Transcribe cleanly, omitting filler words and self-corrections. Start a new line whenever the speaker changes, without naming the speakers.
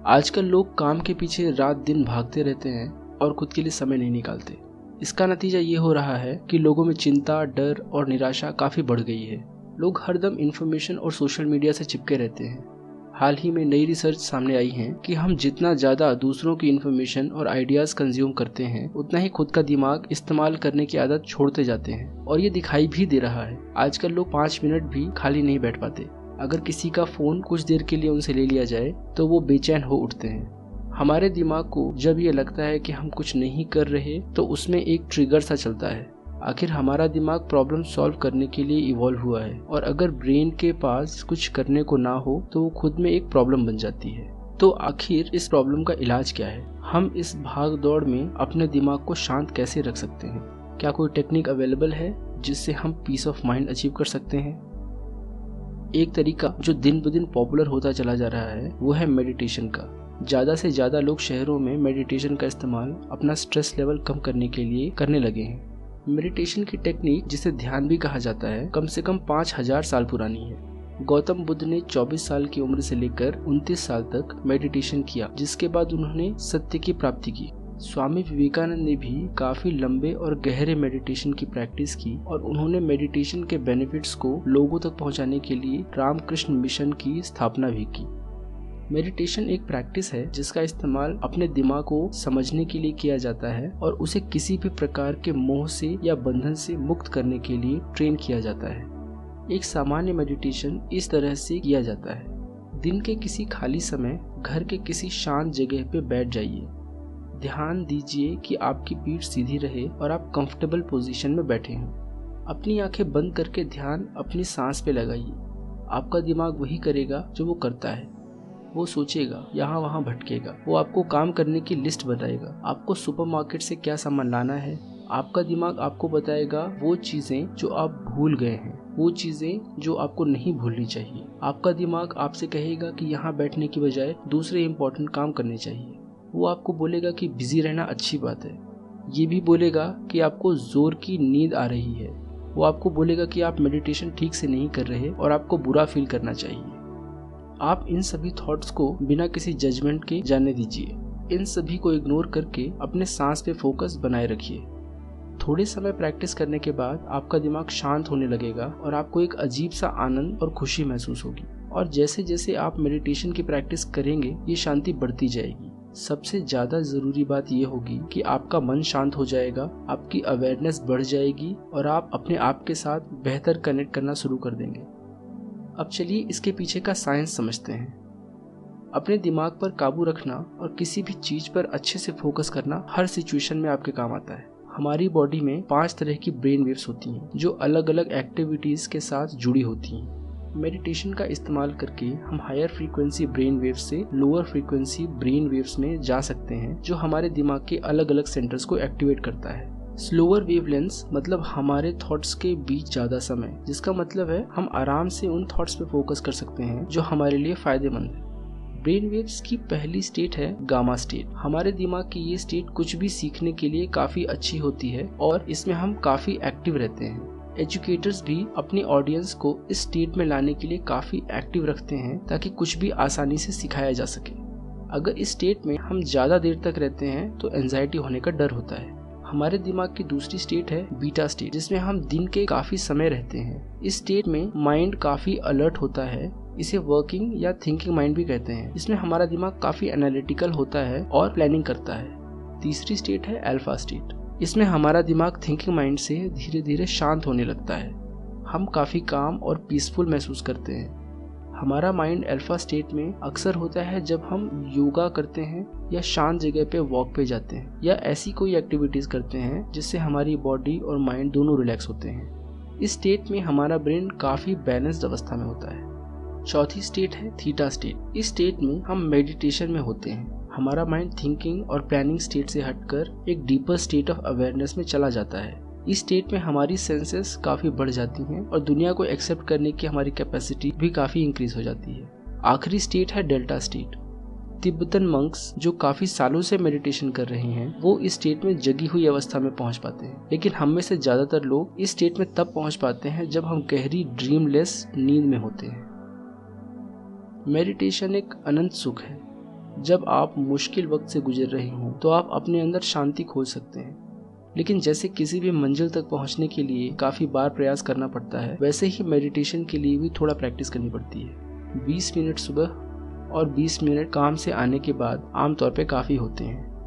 आजकल लोग काम के पीछे रात दिन भागते रहते हैं और खुद के लिए समय नहीं निकालते। इसका नतीजा ये हो रहा है कि लोगों में चिंता, डर और निराशा काफ़ी बढ़ गई है। लोग हरदम इन्फॉर्मेशन और सोशल मीडिया से चिपके रहते हैं। हाल ही में नई रिसर्च सामने आई है कि हम जितना ज़्यादा दूसरों की इन्फॉर्मेशन और आइडियाज़ कंज्यूम करते हैं, उतना ही खुद का दिमाग इस्तेमाल करने की आदत छोड़ते जाते हैं। और ये दिखाई भी दे रहा है। आजकल लोग 5 मिनट भी खाली नहीं बैठ पाते। अगर किसी का फ़ोन कुछ देर के लिए उनसे ले लिया जाए तो वो बेचैन हो उठते हैं। हमारे दिमाग को जब ये लगता है कि हम कुछ नहीं कर रहे तो उसमें एक ट्रिगर सा चलता है। आखिर हमारा दिमाग प्रॉब्लम सॉल्व करने के लिए इवॉल्व हुआ है, और अगर ब्रेन के पास कुछ करने को ना हो तो वो खुद में एक प्रॉब्लम बन जाती है। तो आखिर इस प्रॉब्लम का इलाज क्या है? हम इस भाग दौड़ में अपने दिमाग को शांत कैसे रख सकते हैं? क्या कोई टेक्निक अवेलेबल है जिससे हम पीस ऑफ माइंड अचीव कर सकते हैं? एक तरीका जो दिन ब दिन पॉपुलर होता चला जा रहा है वो है मेडिटेशन का। ज़्यादा से ज़्यादा लोग शहरों में मेडिटेशन का इस्तेमाल अपना स्ट्रेस लेवल कम करने के लिए करने लगे हैं। मेडिटेशन की टेक्निक, जिसे ध्यान भी कहा जाता है, कम से कम 5000 साल पुरानी है। गौतम बुद्ध ने 24 साल की उम्र से लेकर 29 साल तक मेडिटेशन किया, जिसके बाद उन्होंने सत्य की प्राप्ति की। स्वामी विवेकानंद ने भी काफी लंबे और गहरे मेडिटेशन की प्रैक्टिस की, और उन्होंने मेडिटेशन के बेनिफिट्स को लोगों तक पहुंचाने के लिए रामकृष्ण मिशन की स्थापना भी की। मेडिटेशन एक प्रैक्टिस है जिसका इस्तेमाल अपने दिमाग को समझने के लिए किया जाता है और उसे किसी भी प्रकार के मोह से या बंधन से मुक्त करने के लिए ट्रेन किया जाता है। एक सामान्य मेडिटेशन इस तरह से किया जाता है। दिन के किसी खाली समय घर के किसी शांत जगह पे बैठ जाइए। ध्यान दीजिए कि आपकी पीठ सीधी रहे और आप कंफर्टेबल पोजीशन में बैठे हों। अपनी आंखें बंद करके ध्यान अपनी सांस पे लगाइए। आपका दिमाग वही करेगा जो वो करता है। वो सोचेगा, यहाँ वहाँ भटकेगा। वो आपको काम करने की लिस्ट बताएगा। आपको सुपरमार्केट से क्या सामान लाना है। आपका दिमाग आपको बताएगा वो चीजें जो आप भूल गए हैं, वो चीजें जो आपको नहीं भूलनी चाहिए। आपका दिमाग आपसे कहेगा कि यहाँ बैठने की बजाय दूसरे इम्पोर्टेंट काम करने चाहिए। वो आपको बोलेगा कि बिजी रहना अच्छी बात है। ये भी बोलेगा कि आपको जोर की नींद आ रही है। वो आपको बोलेगा कि आप मेडिटेशन ठीक से नहीं कर रहे और आपको बुरा फील करना चाहिए। आप इन सभी थॉट्स को बिना किसी जजमेंट के जाने दीजिए। इन सभी को इग्नोर करके अपने सांस पे फोकस बनाए रखिए। थोड़े समय प्रैक्टिस करने के बाद आपका दिमाग शांत होने लगेगा और आपको एक अजीब सा आनंद और खुशी महसूस होगी। और जैसे जैसे आप मेडिटेशन की प्रैक्टिस करेंगे, ये शांति बढ़ती जाएगी। सबसे ज्यादा जरूरी बात ये होगी कि आपका मन शांत हो जाएगा, आपकी अवेयरनेस बढ़ जाएगी और आप अपने आप के साथ बेहतर कनेक्ट करना शुरू कर देंगे। अब चलिए इसके पीछे का साइंस समझते हैं। अपने दिमाग पर काबू रखना और किसी भी चीज पर अच्छे से फोकस करना हर सिचुएशन में आपके काम आता है। हमारी बॉडी में 5 तरह की ब्रेन वेव्स होती हैं जो अलग अलग एक्टिविटीज के साथ जुड़ी होती हैं। मेडिटेशन का इस्तेमाल करके हम हायर फ्रीक्वेंसी ब्रेन वेव्स से लोअर फ्रीक्वेंसी ब्रेन वेव्स में जा सकते हैं, जो हमारे दिमाग के अलग अलग सेंटर्स को एक्टिवेट करता है। स्लोअर वेवलेंथ्स मतलब हमारे थॉट्स के बीच ज्यादा समय, जिसका मतलब है हम आराम से उन थॉट्स पे फोकस कर सकते हैं जो हमारे लिए फायदेमंद है। ब्रेन वेव्स की पहली स्टेट है गामा स्टेट। हमारे दिमाग की ये स्टेट कुछ भी सीखने के लिए काफी अच्छी होती है और इसमें हम काफी एक्टिव रहते हैं। एजुकेटर्स भी अपनी ऑडियंस को इस स्टेट में लाने के लिए काफी एक्टिव रखते हैं ताकि कुछ भी आसानी से सिखाया जा सके। अगर इस स्टेट में हम ज्यादा देर तक रहते हैं तो एंजाइटी होने का डर होता है। हमारे दिमाग की दूसरी स्टेट है बीटा स्टेट, जिसमें हम दिन के काफी समय रहते हैं। इस स्टेट में माइंड काफी अलर्ट होता है। इसे वर्किंग या थिंकिंग माइंड भी कहते हैं। इसमें हमारा दिमाग काफी एनालिटिकल होता है और प्लानिंग करता है। तीसरी स्टेट है अल्फा स्टेट। इसमें हमारा दिमाग थिंकिंग माइंड से धीरे धीरे शांत होने लगता है। हम काफी काम और पीसफुल महसूस करते हैं। हमारा माइंड अल्फा स्टेट में अक्सर होता है जब हम योगा करते हैं या शांत जगह पे वॉक पे जाते हैं या ऐसी कोई एक्टिविटीज करते हैं जिससे हमारी बॉडी और माइंड दोनों रिलैक्स होते हैं। इस स्टेट में हमारा ब्रेन काफी बैलेंस्ड अवस्था में होता है। चौथी स्टेट है थीटा स्टेट। इस स्टेट में हम मेडिटेशन में होते हैं। हमारा माइंड थिंकिंग और प्लानिंग स्टेट से हटकर एक डीपर स्टेट ऑफ अवेयरनेस में चला जाता है। इस स्टेट में हमारी सेंसेस काफी बढ़ जाती हैं और दुनिया को एक्सेप्ट करने की हमारी कैपेसिटी भी काफी इंक्रीज हो जाती है। आखिरी स्टेट है डेल्टा स्टेट। तिब्बतन मंक्स जो काफी सालों से मेडिटेशन कर रहे हैं, वो इस स्टेट में जगी हुई अवस्था में पहुंच पाते हैं। लेकिन हम में से ज्यादातर लोग इस स्टेट में तब पहुंच पाते हैं जब हम गहरी ड्रीमलेस नींद में होते हैं। मेडिटेशन एक अनंत सुख है। जब आप मुश्किल वक्त से गुजर रहे हों तो आप अपने अंदर शांति खोज सकते हैं, लेकिन जैसे किसी भी मंजिल तक पहुंचने के लिए काफ़ी बार प्रयास करना पड़ता है, वैसे ही मेडिटेशन के लिए भी थोड़ा प्रैक्टिस करनी पड़ती है। 20 मिनट सुबह और 20 मिनट काम से आने के बाद आमतौर पे काफ़ी होते हैं।